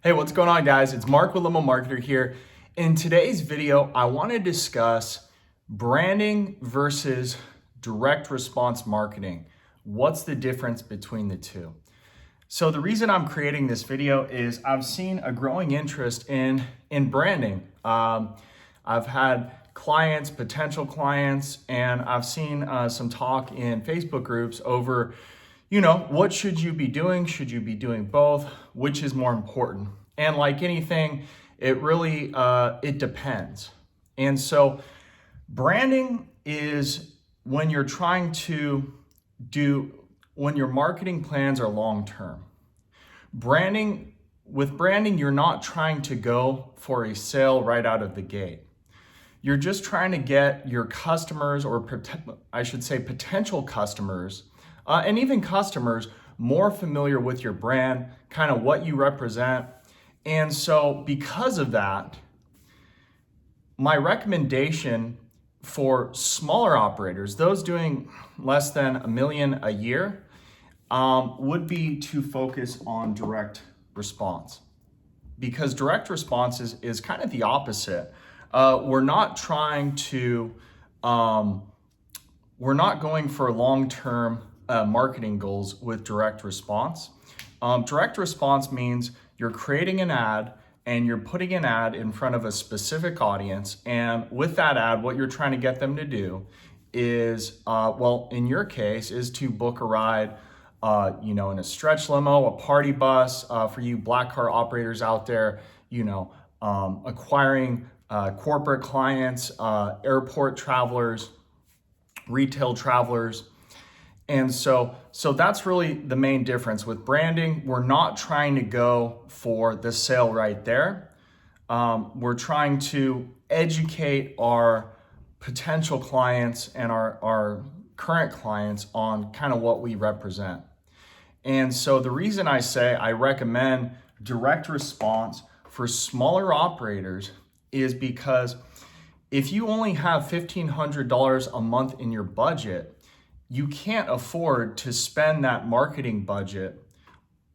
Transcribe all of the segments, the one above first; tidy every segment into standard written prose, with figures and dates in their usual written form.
Hey, what's going on, guys? It's Mark with Limo Marketer here. In today's video, I want to discuss branding versus direct response marketing. What's the difference between the two? So the reason I'm creating this video is I've seen a growing interest in branding. I've had clients, potential clients, and I've seen some talk in Facebook groups over, what should you be doing? Should you be doing both? Which is more important? And like anything, it really, it depends. And so branding is when you're trying to when your marketing plans are long-term. With branding, you're not trying to go for a sale right out of the gate. You're just trying to get your customers, or I should say potential customers, and even customers, more familiar with your brand, kind of what you represent. And so because of that, my recommendation for smaller operators, those doing less than $1 million a year, would be to focus on direct response. Because direct response is kind of the opposite. We're not trying to, we're not going for long-term marketing goals with direct response. Direct response means you're creating an ad and you're putting an ad in front of a specific audience. And with that ad, what you're trying to get them to do is, well, in your case, is to book a ride, in a stretch limo, a party bus, for you black car operators out there, acquiring corporate clients, airport travelers, retail travelers. And so that's really the main difference. With branding, we're not trying to go for the sale right there. We're trying to educate our potential clients and our current clients on kind of what we represent. And so the reason I say I recommend direct response for smaller operators is because if you only have $1,500 a month in your budget, you can't afford to spend that marketing budget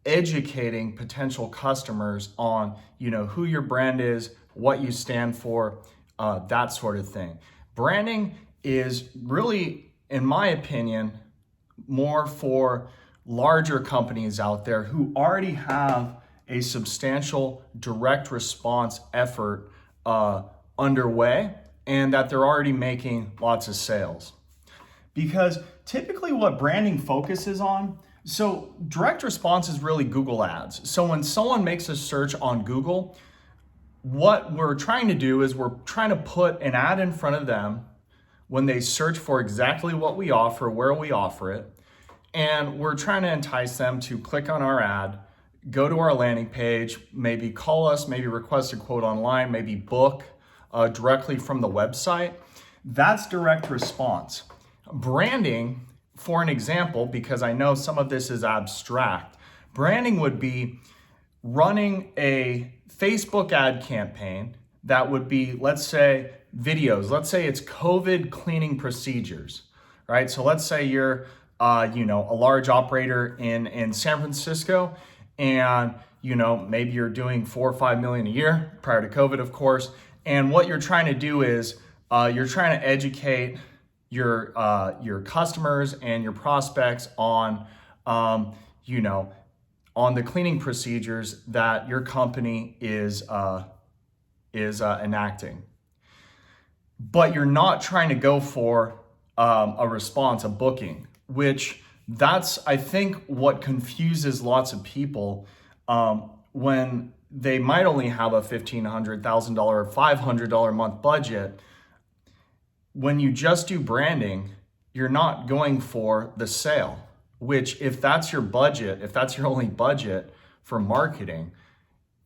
educating potential customers on, who your brand is, what you stand for, that sort of thing. Branding is really, in my opinion, more for larger companies out there who already have a substantial direct response effort underway, and that they're already making lots of sales. Because typically what branding focuses on, so direct response is really Google ads. So when someone makes a search on Google, what we're trying to do is we're trying to put an ad in front of them when they search for exactly what we offer, where we offer it. And we're trying to entice them to click on our ad, go to our landing page, maybe call us, maybe request a quote online, maybe book directly from the website. That's direct response. Branding, for an example, because I know some of this is abstract, branding would be running a Facebook ad campaign that would be, let's say, videos. Let's say it's COVID cleaning procedures, right? So let's say you're a large operator in San Francisco, and maybe you're doing 4 or 5 million a year prior to COVID, of course. And what you're trying to do is you're trying to educate your customers and your prospects on on the cleaning procedures that your company is enacting. But you're not trying to go for a response, a booking, which that's, I think, what confuses lots of people when they might only have a $1,500, $1,000, or $500 a month budget. When you just do branding, you're not going for the sale, which if that's your budget, if that's your only budget for marketing,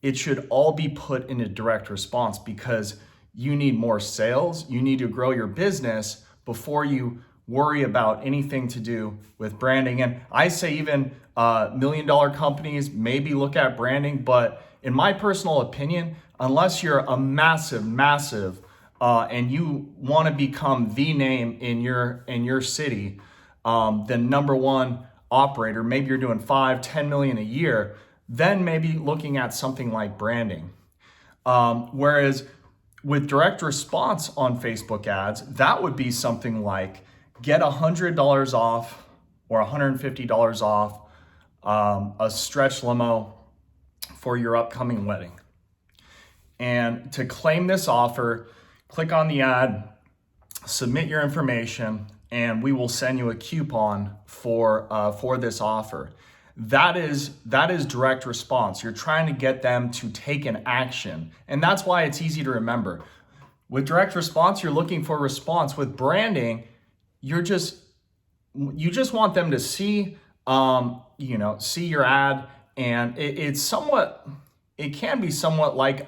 it should all be put into direct response because you need more sales. You need to grow your business before you worry about anything to do with branding. And I say even $1 million companies maybe look at branding, but in my personal opinion, unless you're a massive, and you want to become the name in your city, the number one operator, maybe you're doing 5, 10 million a year, then maybe looking at something like branding. Whereas with direct response on Facebook ads, that would be something like get $100 off or $150 off a stretch limo for your upcoming wedding. And to claim this offer, click on the ad, submit your information, and we will send you a coupon for this offer. That is direct response. You're trying to get them to take an action. And that's why it's easy to remember. With direct response, you're looking for response. With branding, you just want them to see see your ad, and it can be somewhat like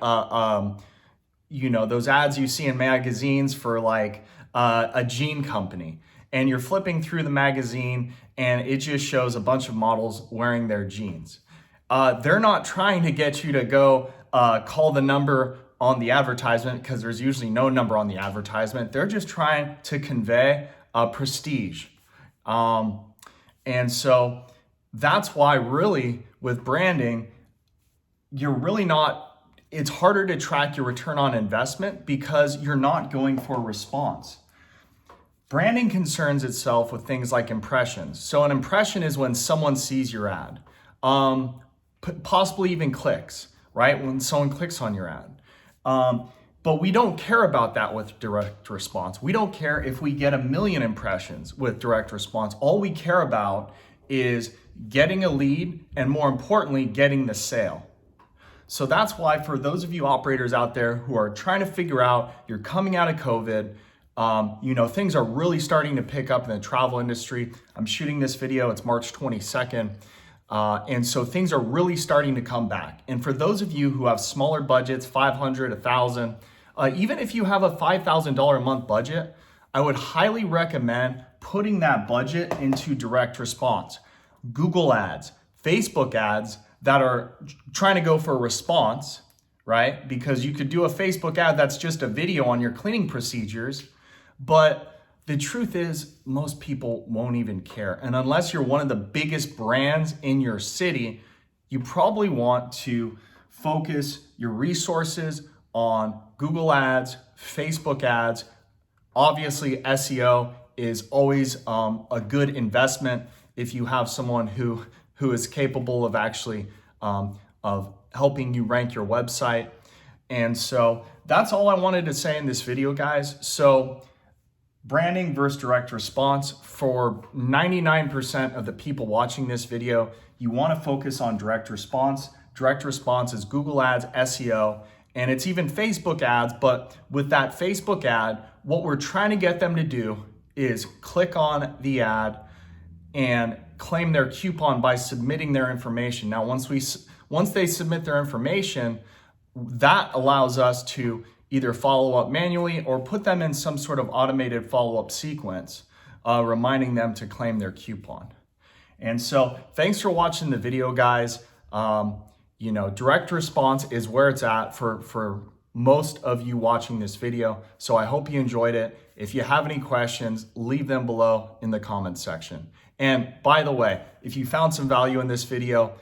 those ads you see in magazines for like a jean company, and you're flipping through the magazine and it just shows a bunch of models wearing their jeans. They're not trying to get you to go call the number on the advertisement, because there's usually no number on the advertisement. They're just trying to convey prestige. And so that's why really with branding, it's harder to track your return on investment because you're not going for response. Branding concerns itself with things like impressions. So an impression is when someone sees your ad, possibly even clicks, right? When someone clicks on your ad. But we don't care about that with direct response. We don't care if we get 1 million impressions with direct response. All we care about is getting a lead, and more importantly, getting the sale. So that's why for those of you operators out there who are trying to figure out, you're coming out of COVID, things are really starting to pick up in the travel industry. I'm shooting this video, it's March 22nd. And so things are really starting to come back. And for those of you who have smaller budgets, 500, 1,000, even if you have a $5,000 a month budget, I would highly recommend putting that budget into direct response. Google ads, Facebook ads that are trying to go for a response, right? Because you could do a Facebook ad that's just a video on your cleaning procedures, but the truth is most people won't even care. And unless you're one of the biggest brands in your city, you probably want to focus your resources on Google ads, Facebook ads. Obviously, SEO is always a good investment if you have someone who is capable of actually of helping you rank your website. And so that's all I wanted to say in this video, guys. So branding versus direct response. For 99% of the people watching this video, you want to focus on direct response. Direct response is Google ads, SEO, and it's even Facebook ads. But with that Facebook ad, what we're trying to get them to do is click on the ad and claim their coupon by submitting their information. Now, once they submit their information, that allows us to either follow up manually or put them in some sort of automated follow-up sequence, reminding them to claim their coupon. And so thanks for watching the video, guys. Direct response is where it's at for most of you watching this video. So I hope you enjoyed it. If you have any questions, leave them below in the comments section. And by the way, if you found some value in this video,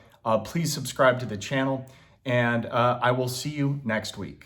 please subscribe to the channel, and I will see you next week.